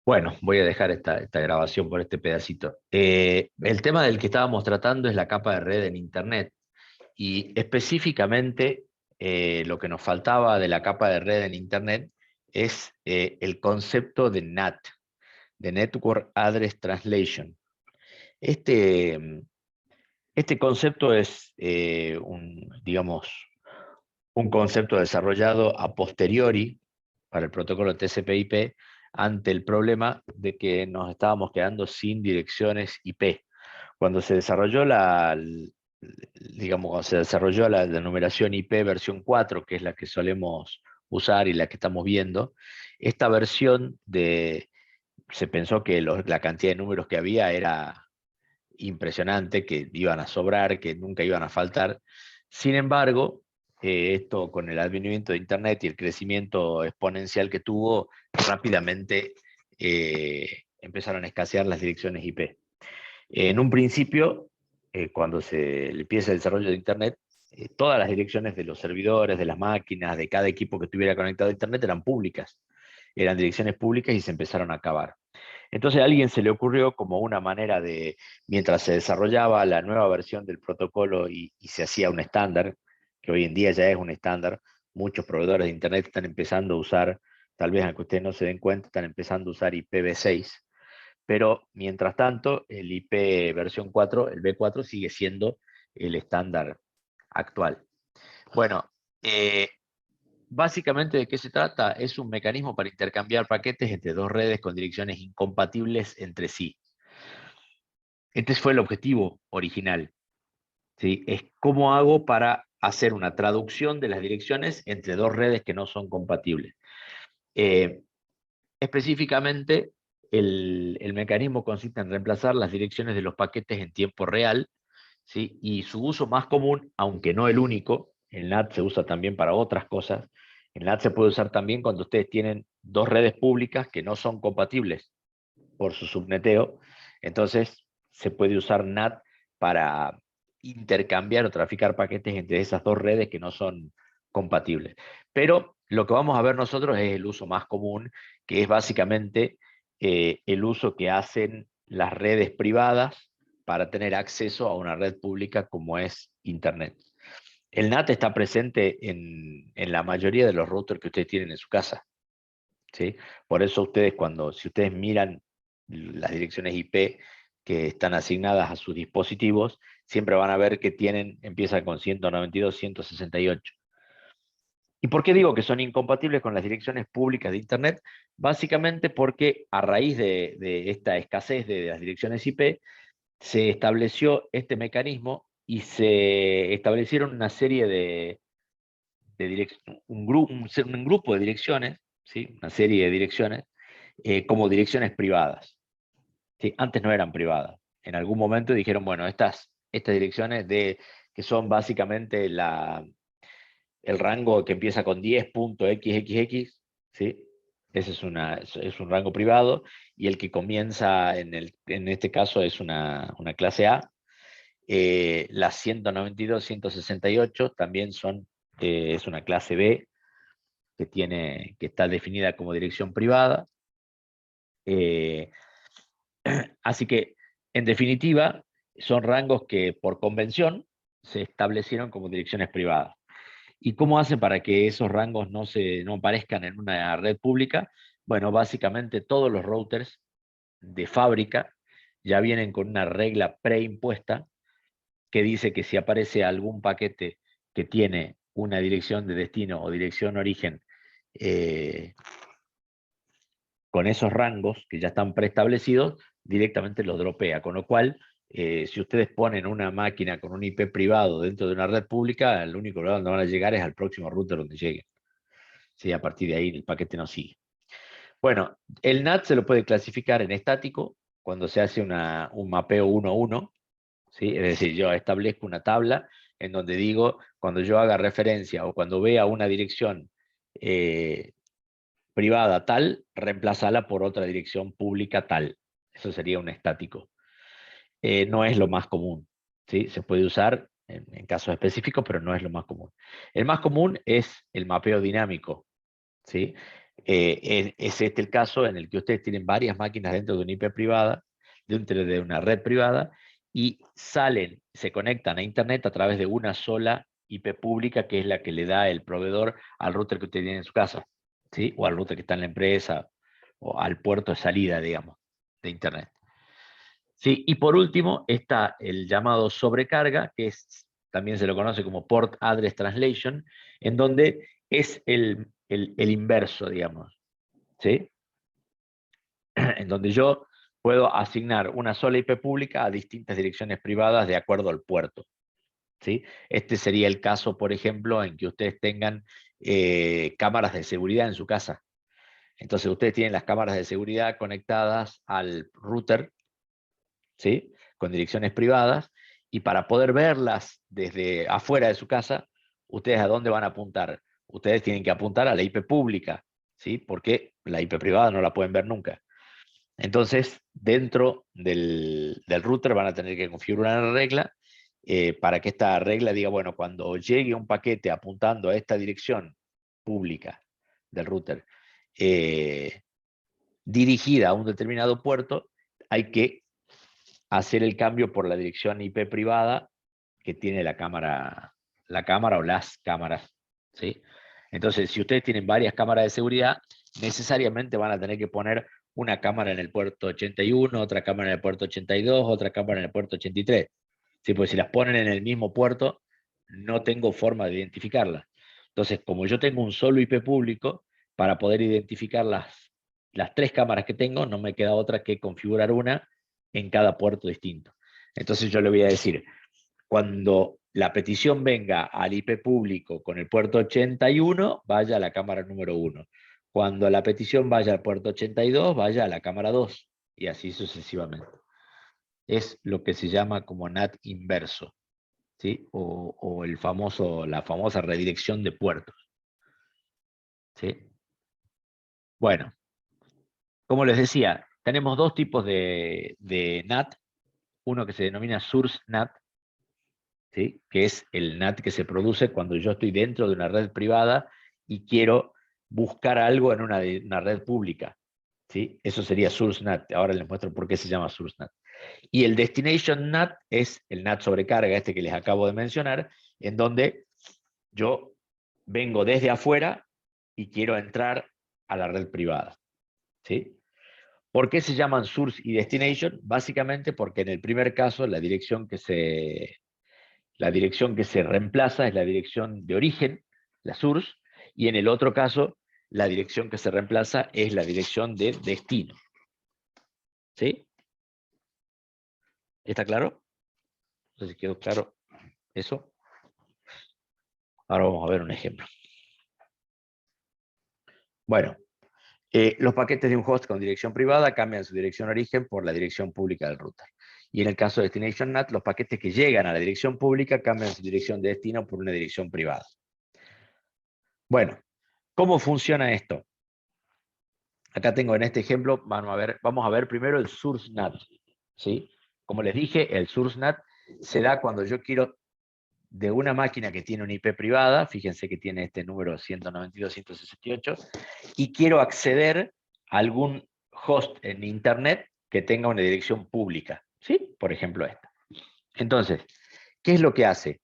Bueno, voy a dejar esta grabación por este pedacito. El tema del que estábamos tratando es la capa de red en Internet y específicamente lo que nos faltaba de la capa de red en Internet es el concepto de NAT, de Network Address Translation. Este, este concepto es digamos, un concepto desarrollado a posteriori para el protocolo TCP/IP ante el problema de que nos estábamos quedando sin direcciones IP. Cuando se desarrolló digamos, cuando se desarrolló la numeración IP versión 4, que es la que solemos usar y la que estamos viendo, esta versión se pensó que la cantidad de números que había era impresionante, que iban a sobrar, que nunca iban a faltar. Sin embargo, esto con el advenimiento de Internet y el crecimiento exponencial que tuvo, rápidamente empezaron a escasear las direcciones IP. En un principio, cuando se empieza el desarrollo de Internet, todas las direcciones de los servidores, de las máquinas, de cada equipo que estuviera conectado a Internet eran públicas, eran direcciones públicas y se empezaron a acabar. Entonces a alguien se le ocurrió como una manera de, mientras se desarrollaba la nueva versión del protocolo y se hacía un estándar, que hoy en día ya es un estándar, muchos proveedores de Internet están empezando a usar, tal vez aunque ustedes no se den cuenta, están empezando a usar IPv6, pero mientras tanto el IP versión 4, el V4, sigue siendo el estándar actual. Bueno, eh, básicamente, ¿de qué se trata? Es un mecanismo para intercambiar paquetes entre dos redes con direcciones incompatibles entre sí. Este fue el objetivo original, ¿sí? Es cómo hago para hacer una traducción de las direcciones entre dos redes que no son compatibles. Eh, Específicamente, el mecanismo consiste en reemplazar las direcciones de los paquetes en tiempo real, ¿sí? Y su uso más común, aunque no el único, el NAT se usa también para otras cosas. El NAT se puede usar también cuando ustedes tienen dos redes públicas que no son compatibles por su subneteo. Entonces, se puede usar NAT para intercambiar o traficar paquetes entre esas dos redes que no son compatibles. Pero lo que vamos a ver nosotros es el uso más común, que es básicamente el uso que hacen las redes privadas para tener acceso a una red pública como es Internet. El NAT está presente en la mayoría de los routers que ustedes tienen en su casa, ¿sí? Por eso ustedes, si ustedes miran las direcciones IP que están asignadas a sus dispositivos, siempre van a ver que empiezan con 192, 168. ¿Y por qué digo que son incompatibles con las direcciones públicas de Internet? Básicamente porque a raíz de esta escasez de las direcciones IP, se estableció este mecanismo y se establecieron una serie un grupo de direcciones, ¿sí? Una serie de direcciones, como direcciones privadas, ¿sí? Antes no eran privadas. En algún momento dijeron, bueno, estas direcciones que son básicamente el rango que empieza con 10.xxx, ¿sí? Ese es un rango privado, y el que comienza en este caso es una clase A. Las 192, 168 también es una clase B que está definida como dirección privada. Eh, Así que, en definitiva, son rangos que por convención se establecieron como direcciones privadas. ¿Y cómo hacen para que esos rangos no aparezcan en una red pública? Bueno, básicamente todos los routers de fábrica ya vienen con una regla preimpuesta que dice que si aparece algún paquete que tiene una dirección de destino o dirección origen eh, con esos rangos que ya están preestablecidos, directamente los dropea. Con lo cual, si ustedes ponen una máquina con un IP privado dentro de una red pública, el único lugar donde van a llegar es al próximo router donde lleguen. Sí, a partir de ahí el paquete no sigue. Bueno, el NAT se lo puede clasificar en estático, cuando se hace un mapeo 1 a 1, ¿sí? Es decir, yo establezco una tabla en donde digo, cuando yo haga referencia o cuando vea una dirección eh, privada tal, reemplazarla por otra dirección pública tal. Eso sería un estático. No es lo más común, ¿sí? Se puede usar en casos específicos, pero no es lo más común. El más común es el mapeo dinámico, ¿sí? es este el caso en el que ustedes tienen varias máquinas dentro de una IP privada, dentro de una red privada, y se conectan a Internet a través de una sola IP pública, que es la que le da el proveedor al router que usted tiene en su casa, ¿sí? O al router que está en la empresa, o al puerto de salida, digamos, de Internet. ¿Sí? Y por último está el llamado sobrecarga, que también se lo conoce como Port Address Translation, en donde es el inverso, digamos, ¿sí? En donde yo puedo asignar una sola IP pública a distintas direcciones privadas de acuerdo al puerto, ¿sí? Este sería el caso, por ejemplo, en que ustedes tengan cámaras de seguridad en su casa. Entonces ustedes tienen las cámaras de seguridad conectadas al router, ¿sí? Con direcciones privadas, y para poder verlas desde afuera de su casa, ¿ustedes a dónde van a apuntar? Ustedes tienen que apuntar a la IP pública, ¿sí? Porque la IP privada no la pueden ver nunca. Entonces, dentro del router van a tener que configurar una regla para que esta regla diga, bueno, cuando llegue un paquete apuntando a esta dirección pública del router, dirigida a un determinado puerto, hay que hacer el cambio por la dirección IP privada que tiene la cámara o las cámaras, ¿sí? Entonces, si ustedes tienen varias cámaras de seguridad, necesariamente van a tener que poner una cámara en el puerto 81, otra cámara en el puerto 82, otra cámara en el puerto 83. ¿Sí? Pues si las ponen en el mismo puerto, no tengo forma de identificarlas. Entonces, como yo tengo un solo IP público, para poder identificar las tres cámaras que tengo, no me queda otra que configurar una en cada puerto distinto. Entonces yo le voy a decir, cuando la petición venga al IP público con el puerto 81, vaya a la cámara número 1. Cuando la petición vaya al puerto 82, vaya a la cámara 2. Y así sucesivamente. Es lo que se llama como NAT inverso, ¿sí? O la famosa redirección de puertos, ¿sí? Bueno, como les decía, tenemos dos tipos de NAT. Uno que se denomina Source NAT, ¿sí? Que es el NAT que se produce cuando yo estoy dentro de una red privada y quiero buscar algo en una red pública, ¿sí? Eso sería Source NAT. Ahora les muestro por qué se llama Source NAT. Y el Destination NAT es el NAT sobrecarga, este que les acabo de mencionar, en donde yo vengo desde afuera y quiero entrar a la red privada, ¿sí? ¿Por qué se llaman Source y Destination? Básicamente porque en el primer caso la dirección que se reemplaza es la dirección de origen, la source, y en el otro caso, la dirección que se reemplaza es la dirección de destino. ¿Sí? ¿Está claro? No sé si quedó claro eso. Ahora vamos a ver un ejemplo. Bueno, los paquetes de un host con dirección privada cambian su dirección origen por la dirección pública del router. Y en el caso de Destination NAT, los paquetes que llegan a la dirección pública cambian su dirección de destino por una dirección privada. Bueno, ¿cómo funciona esto? Acá tengo en este ejemplo, vamos a ver primero el source NAT, ¿sí? Como les dije, el source NAT se da cuando yo quiero de una máquina que tiene una IP privada, fíjense que tiene este número 192.168, y quiero acceder a algún host en Internet que tenga una dirección pública, ¿sí? Por ejemplo esta. Entonces, ¿qué es lo que hace?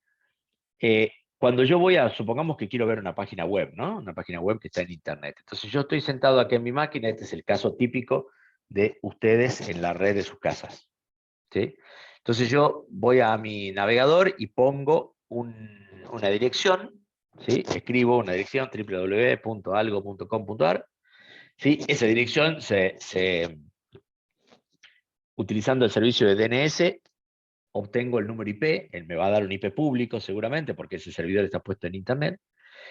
Cuando yo supongamos que quiero ver una página web, ¿no? Una página web que está en Internet. Entonces yo estoy sentado aquí en mi máquina, este es el caso típico de ustedes en la red de sus casas, ¿sí? Entonces yo voy a mi navegador y pongo una dirección, ¿sí? Escribo una dirección www.algo.com.ar, ¿sí? Esa dirección utilizando el servicio de DNS, obtengo el número IP, él me va a dar un IP público seguramente, porque ese servidor está puesto en Internet.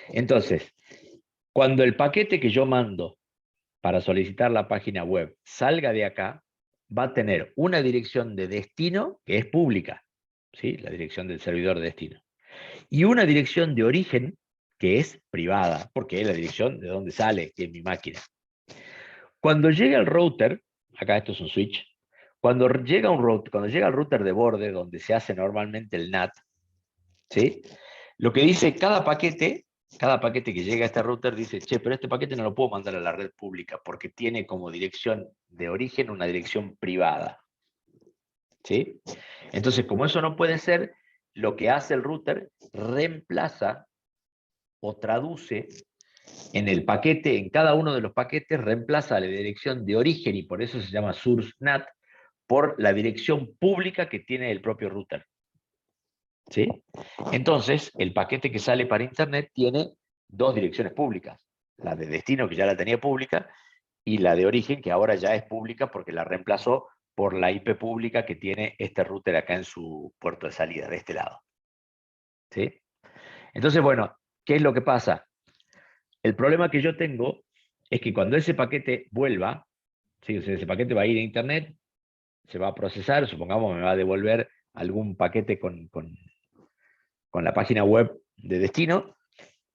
Entonces, cuando el paquete que yo mando para solicitar la página web salga de acá, va a tener una dirección de destino que es pública, ¿sí? La dirección del servidor de destino. Y una dirección de origen que es privada, porque es la dirección de donde sale, que es mi máquina. Cuando llega el router, acá esto es un switch, cuando llega al router de borde, donde se hace normalmente el NAT, ¿sí? Lo que dice cada paquete cada paquete que llega a este router dice, che, pero este paquete no lo puedo mandar a la red pública porque tiene como dirección de origen una dirección privada. ¿Sí? Entonces, como eso no puede ser, lo que hace el router reemplaza o traduce en el paquete, en cada uno de los paquetes, reemplaza la dirección de origen, y por eso se llama source NAT, por la dirección pública que tiene el propio router. ¿Sí? Entonces, el paquete que sale para Internet tiene dos direcciones públicas. La de destino, que ya la tenía pública, y la de origen, que ahora ya es pública porque la reemplazó por la IP pública que tiene este router acá en su puerto de salida, de este lado. ¿Sí? Entonces, bueno, ¿qué es lo que pasa? El problema que yo tengo es que cuando ese paquete vuelva, ¿sí? O sea, ese paquete va a ir a Internet, se va a procesar, supongamos me va a devolver algún paquete con la página web de destino.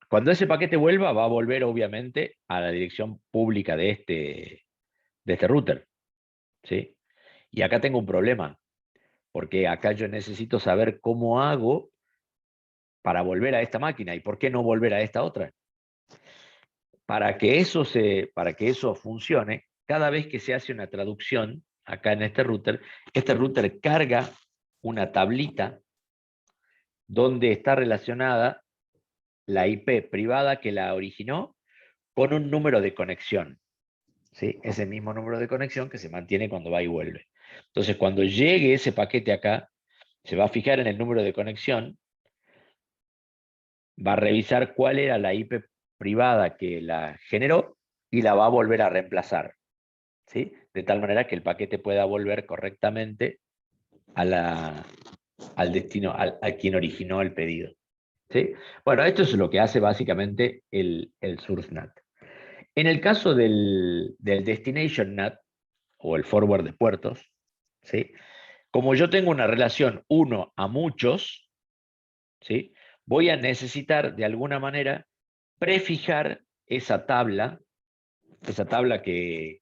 Cuando ese paquete vuelva, va a volver obviamente a la dirección pública de este router. ¿Sí? Y acá tengo un problema, porque acá yo necesito saber cómo hago para volver a esta máquina y por qué no volver a esta otra. Para que eso funcione, cada vez que se hace una traducción acá en este router carga una tablita donde está relacionada la IP privada que la originó con un número de conexión. ¿Sí? Ese mismo número de conexión que se mantiene cuando va y vuelve. Entonces, cuando llegue ese paquete acá, se va a fijar en el número de conexión, va a revisar cuál era la IP privada que la generó y la va a volver a reemplazar. ¿Sí? De tal manera que el paquete pueda volver correctamente al destino, a quien originó el pedido. ¿Sí? Bueno, esto es lo que hace básicamente el source NAT. En el caso del destination NAT, o el forward de puertos, ¿sí? Como yo tengo una relación uno a muchos, ¿sí? Voy a necesitar de alguna manera prefijar esa tabla que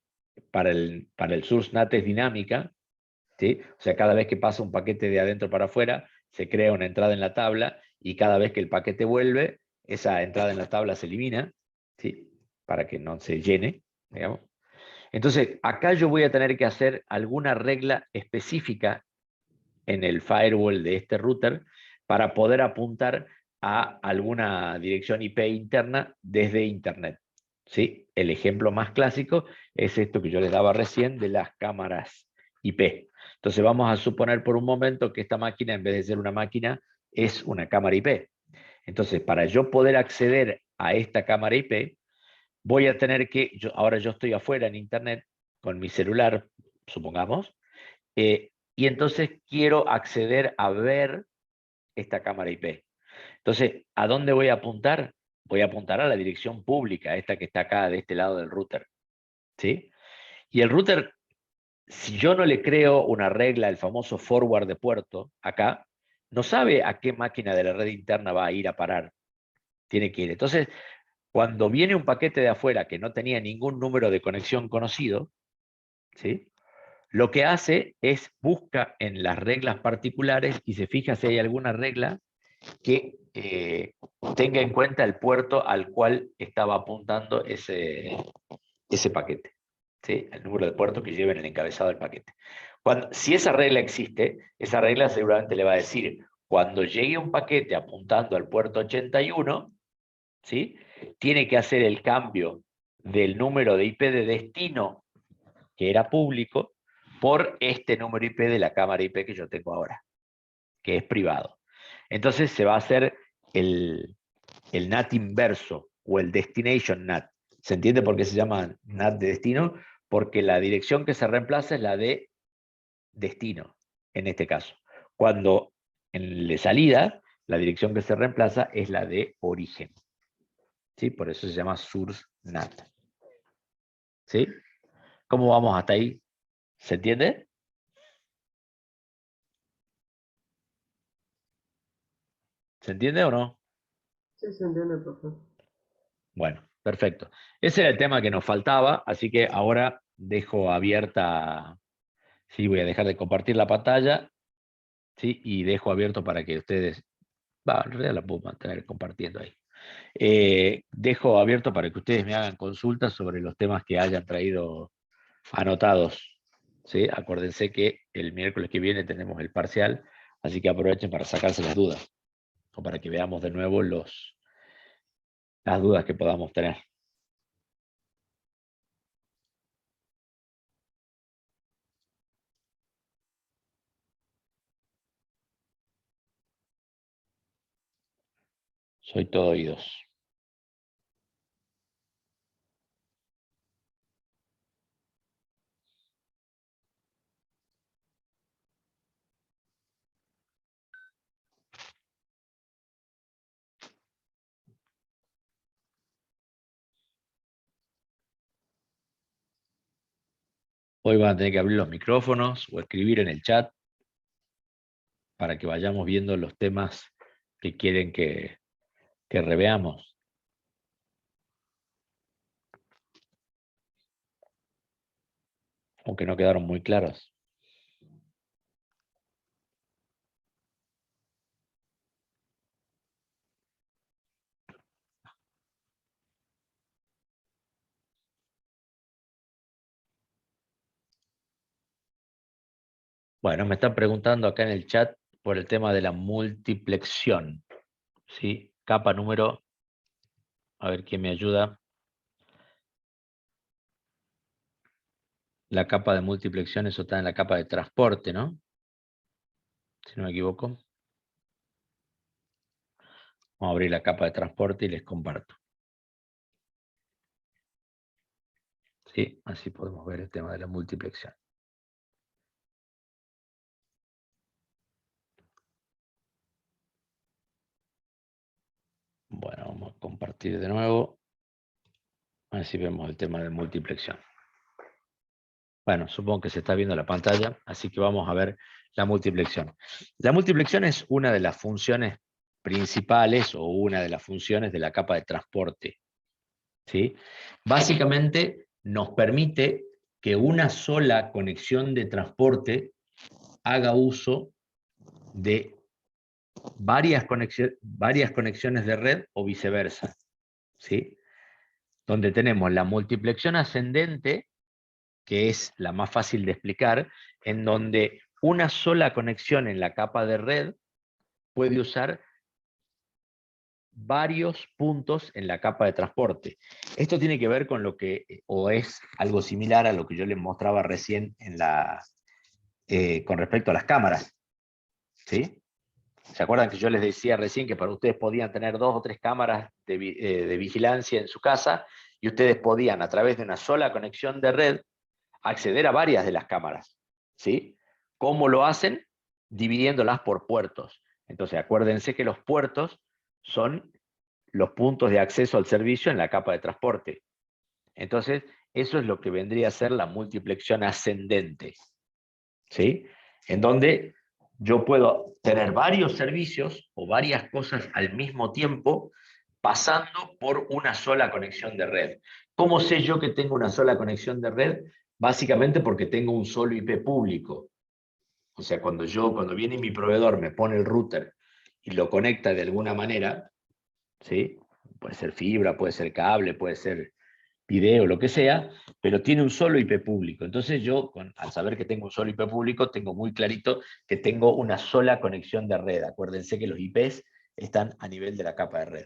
para el source NAT es dinámica, ¿sí? O sea, cada vez que pasa un paquete de adentro para afuera, se crea una entrada en la tabla, y cada vez que el paquete vuelve, esa entrada en la tabla se elimina, ¿sí? Para que no se llene, digamos. Entonces, acá yo voy a tener que hacer alguna regla específica en el firewall de este router para poder apuntar a alguna dirección IP interna desde Internet. ¿Sí? El ejemplo más clásico es esto que yo les daba recién de las cámaras IP. Entonces vamos a suponer por un momento que esta máquina, en vez de ser una máquina, es una cámara IP. Entonces, para yo poder acceder a esta cámara IP, voy a tener que, ahora yo estoy afuera en Internet con mi celular, supongamos, y entonces quiero acceder a ver esta cámara IP. Entonces, ¿a dónde voy a apuntar? Voy a apuntar a la dirección pública, esta que está acá de este lado del router. ¿Sí? Y el router, si yo no le creo una regla, el famoso forward de puerto, acá, no sabe a qué máquina de la red interna va a ir a parar. Tiene que ir. Entonces, cuando viene un paquete de afuera que no tenía ningún número de conexión conocido, ¿sí? Lo que hace es busca en las reglas particulares y se fija si hay alguna regla que tenga en cuenta el puerto al cual estaba apuntando ese paquete, ¿sí? El número de puertos que lleva en el encabezado del paquete. Si esa regla existe, esa regla seguramente le va a decir, cuando llegue un paquete apuntando al puerto 81, ¿sí? Tiene que hacer el cambio del número de IP de destino, que era público, por este número IP de la cámara IP que yo tengo ahora, que es privado. Entonces se va a hacer el NAT inverso, o el destination NAT. ¿Se entiende por qué se llama NAT de destino? Porque la dirección que se reemplaza es la de destino, en este caso. Cuando en el de salida, la dirección que se reemplaza es la de origen. ¿Sí? Por eso se llama source NAT. ¿Sí? ¿Cómo vamos hasta ahí? ¿Se entiende? ¿Se entiende o no? Sí, se entiende, profe. Bueno, perfecto. Ese era el tema que nos faltaba, así que ahora dejo abierta, sí, voy a dejar de compartir la pantalla, sí, y dejo abierto para que ustedes, en realidad la puedo mantener compartiendo ahí. Dejo abierto para que ustedes me hagan consultas sobre los temas que hayan traído anotados. ¿Sí? Acuérdense que el miércoles que viene tenemos el parcial, así que aprovechen para sacarse las dudas, o para que veamos de nuevo las dudas que podamos tener. Soy todo oídos. Hoy van a tener que abrir los micrófonos o escribir en el chat para que vayamos viendo los temas que quieren que reveamos. Aunque no quedaron muy claros. Bueno, me están preguntando acá en el chat por el tema de la multiplexión. ¿Sí? Capa número, a ver quién me ayuda. La capa de multiplexión, eso está en la capa de transporte, ¿no? Si no me equivoco. Vamos a abrir la capa de transporte y les comparto. ¿Sí? Así podemos ver el tema de la multiplexión. Bueno, vamos a compartir de nuevo. A ver si vemos el tema de multiplexión. Bueno, supongo que se está viendo la pantalla, así que vamos a ver la multiplexión. La multiplexión es una de las funciones principales o una de las funciones de la capa de transporte. ¿Sí? Básicamente nos permite que una sola conexión de transporte haga uso de varias conexiones de red o viceversa. ¿Sí? Donde tenemos la multiplexión ascendente, que es la más fácil de explicar, en donde una sola conexión en la capa de red puede usar varios puntos en la capa de transporte. Esto tiene que ver con lo que, o es algo similar a lo que yo les mostraba recién con respecto a las cámaras. ¿Sí? ¿Se acuerdan que yo les decía recién que para ustedes podían tener 2 o 3 cámaras de vigilancia en su casa y ustedes podían, a través de una sola conexión de red, acceder a varias de las cámaras? ¿Sí? ¿Cómo lo hacen? Dividiéndolas por puertos. Entonces, acuérdense que los puertos son los puntos de acceso al servicio en la capa de transporte. Entonces, eso es lo que vendría a ser la multiplexión ascendente. ¿Sí? En donde yo puedo tener varios servicios o varias cosas al mismo tiempo pasando por una sola conexión de red. ¿Cómo sé yo que tengo una sola conexión de red? Básicamente porque tengo un solo IP público. O sea, cuando viene mi proveedor, me pone el router y lo conecta de alguna manera, ¿sí? Puede ser fibra, puede ser cable, puede ser video, lo que sea, pero tiene un solo IP público. Entonces yo, al saber que tengo un solo IP público, tengo muy clarito que tengo una sola conexión de red. Acuérdense que los IPs están a nivel de la capa de red.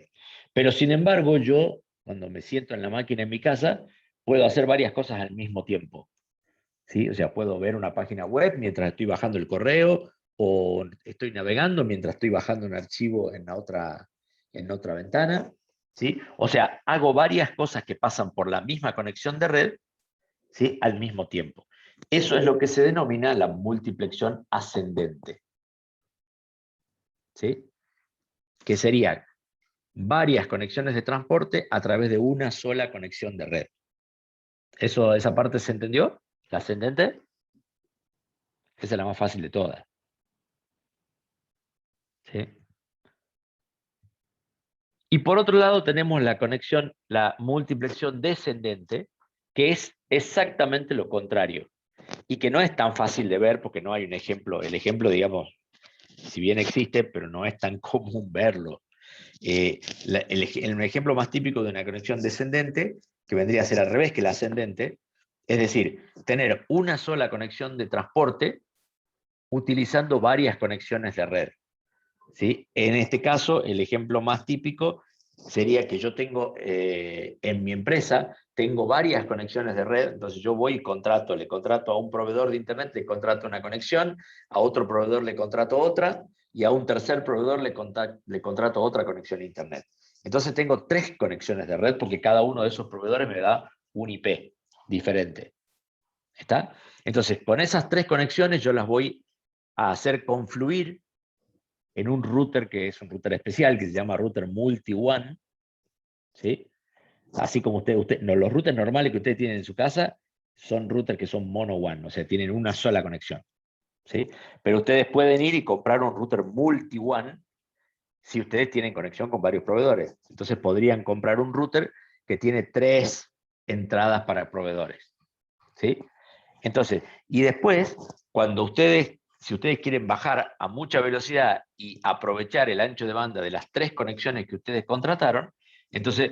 Pero sin embargo, yo, cuando me siento en la máquina en mi casa, puedo hacer varias cosas al mismo tiempo. ¿Sí? O sea, puedo ver una página web mientras estoy bajando el correo, o estoy navegando mientras estoy bajando un archivo en otra ventana. ¿Sí? O sea, hago varias cosas que pasan por la misma conexión de red, ¿sí? Al mismo tiempo. Eso es lo que se denomina la multiplexión ascendente. ¿Sí? Que serían varias conexiones de transporte a través de una sola conexión de red. ¿Esa parte se entendió? ¿La ascendente? Esa es la más fácil de todas. ¿Sí? Y por otro lado tenemos la multiplexión descendente, que es exactamente lo contrario, y que no es tan fácil de ver porque no hay un ejemplo. El ejemplo, digamos, si bien existe, pero no es tan común verlo. El ejemplo más típico de una conexión descendente, que vendría a ser al revés que la ascendente, es decir, tener una sola conexión de transporte utilizando varias conexiones de red. ¿Sí? En este caso, el ejemplo más típico sería que yo tengo en mi empresa, tengo varias conexiones de red, entonces yo voy y le contrato a un proveedor de internet, le contrato una conexión, a otro proveedor le contrato otra, y a un tercer proveedor le contrato otra conexión a internet. Entonces tengo 3 conexiones de red porque cada uno de esos proveedores me da un IP diferente. ¿Está? Entonces, con esas 3 conexiones yo las voy a hacer confluir en un router que es un router especial, que se llama router multi-one, ¿sí? Así como no, los routers normales que ustedes tienen en su casa son routers que son mono-one, o sea, tienen una sola conexión, ¿sí? Pero ustedes pueden ir y comprar un router multi-one si ustedes tienen conexión con varios proveedores. Entonces podrían comprar un router que tiene 3 entradas para proveedores, ¿sí? Entonces, y después, si ustedes quieren bajar a mucha velocidad y aprovechar el ancho de banda de las 3 conexiones que ustedes contrataron, entonces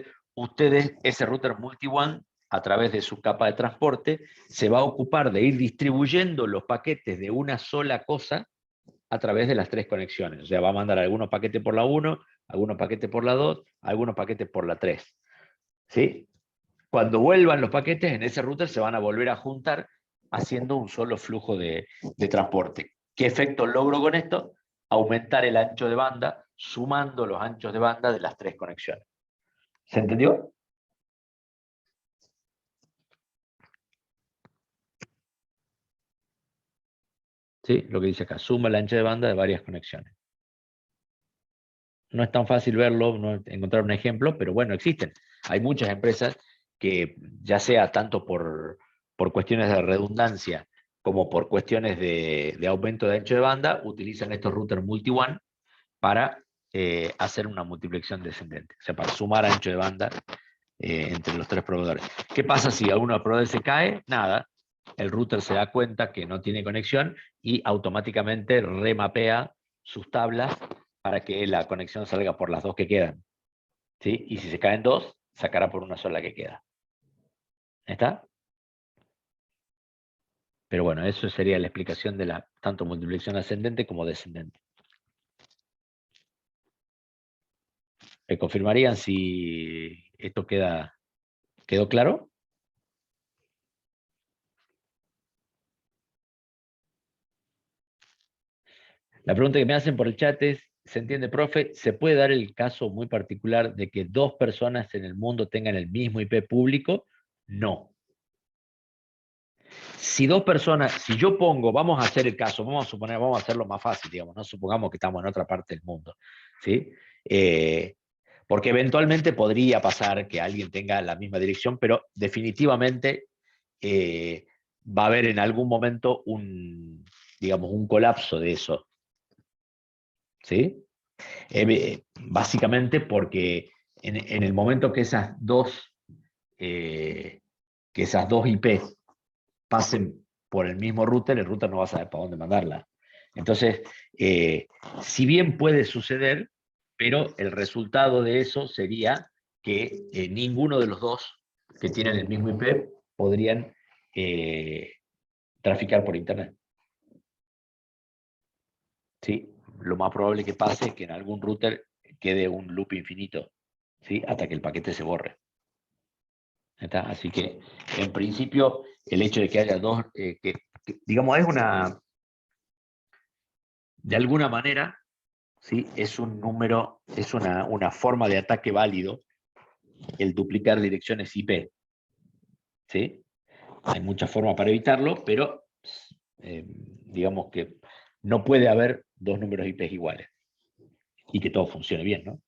ese router multi-one, a través de su capa de transporte, se va a ocupar de ir distribuyendo los paquetes de una sola cosa a través de las 3 conexiones. O sea, va a mandar algunos paquetes por la 1, algunos paquetes por la 2, algunos paquetes por la 3. ¿Sí? Cuando vuelvan los paquetes, en ese router se van a volver a juntar haciendo un solo flujo de transporte. ¿Qué efecto logro con esto? Aumentar el ancho de banda, sumando los anchos de banda de las 3 conexiones. ¿Se entendió? Sí, lo que dice acá, suma el ancho de banda de varias conexiones. No es tan fácil verlo, no encontrar un ejemplo, pero bueno, existen. Hay muchas empresas que, ya sea tanto por cuestiones de redundancia como por cuestiones de aumento de ancho de banda, utilizan estos routers multi-one para hacer una multiplicación descendente, o sea, para sumar ancho de banda entre los 3 proveedores. ¿Qué pasa si alguno de los proveedores se cae? Nada, el router se da cuenta que no tiene conexión y automáticamente remapea sus tablas para que la conexión salga por las 2 que quedan. ¿Sí? Y si se caen 2, sacará por una sola que queda. ¿Está? Pero bueno, eso sería la explicación de la tanto multiplicación ascendente como descendente. ¿Me confirmarían si esto quedó claro? La pregunta que me hacen por el chat es, ¿se entiende, profe? ¿Se puede dar el caso muy particular de que 2 personas en el mundo tengan el mismo IP público? No. Si 2 personas, si yo pongo, vamos a hacer el caso, vamos a hacerlo más fácil, digamos, no supongamos que estamos en otra parte del mundo, ¿sí? Porque eventualmente podría pasar que alguien tenga la misma dirección, pero definitivamente va a haber en algún momento digamos, un colapso de eso, ¿sí? Básicamente porque en el momento que esas dos IPs pasen por el mismo router, el router no va a saber para dónde mandarla. Entonces, si bien puede suceder, pero el resultado de eso sería que ninguno de los dos que tienen el mismo IP podrían traficar por Internet. ¿Sí? Lo más probable que pase es que en algún router quede un loop infinito, ¿sí? Hasta que el paquete se borre. ¿Está? Así que, en principio, el hecho de que haya dos, digamos, de alguna manera, ¿sí? Es un número, es una forma de ataque válido el duplicar direcciones IP. ¿Sí? Hay muchas formas para evitarlo, pero digamos que no puede haber 2 números IP iguales y que todo funcione bien, ¿no?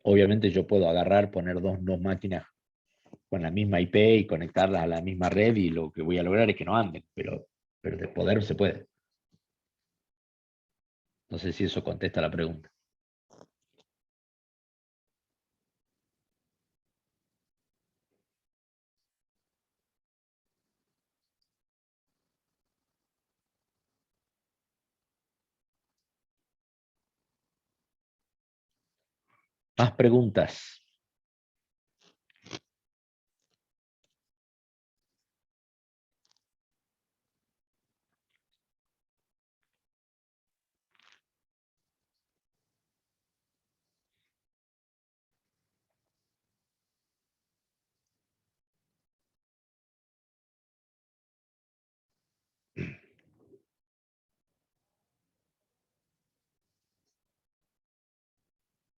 Obviamente yo puedo poner dos máquinas con la misma IP y conectarlas a la misma red y lo que voy a lograr es que no anden, pero de poder se puede. No sé si eso contesta la pregunta. Más preguntas.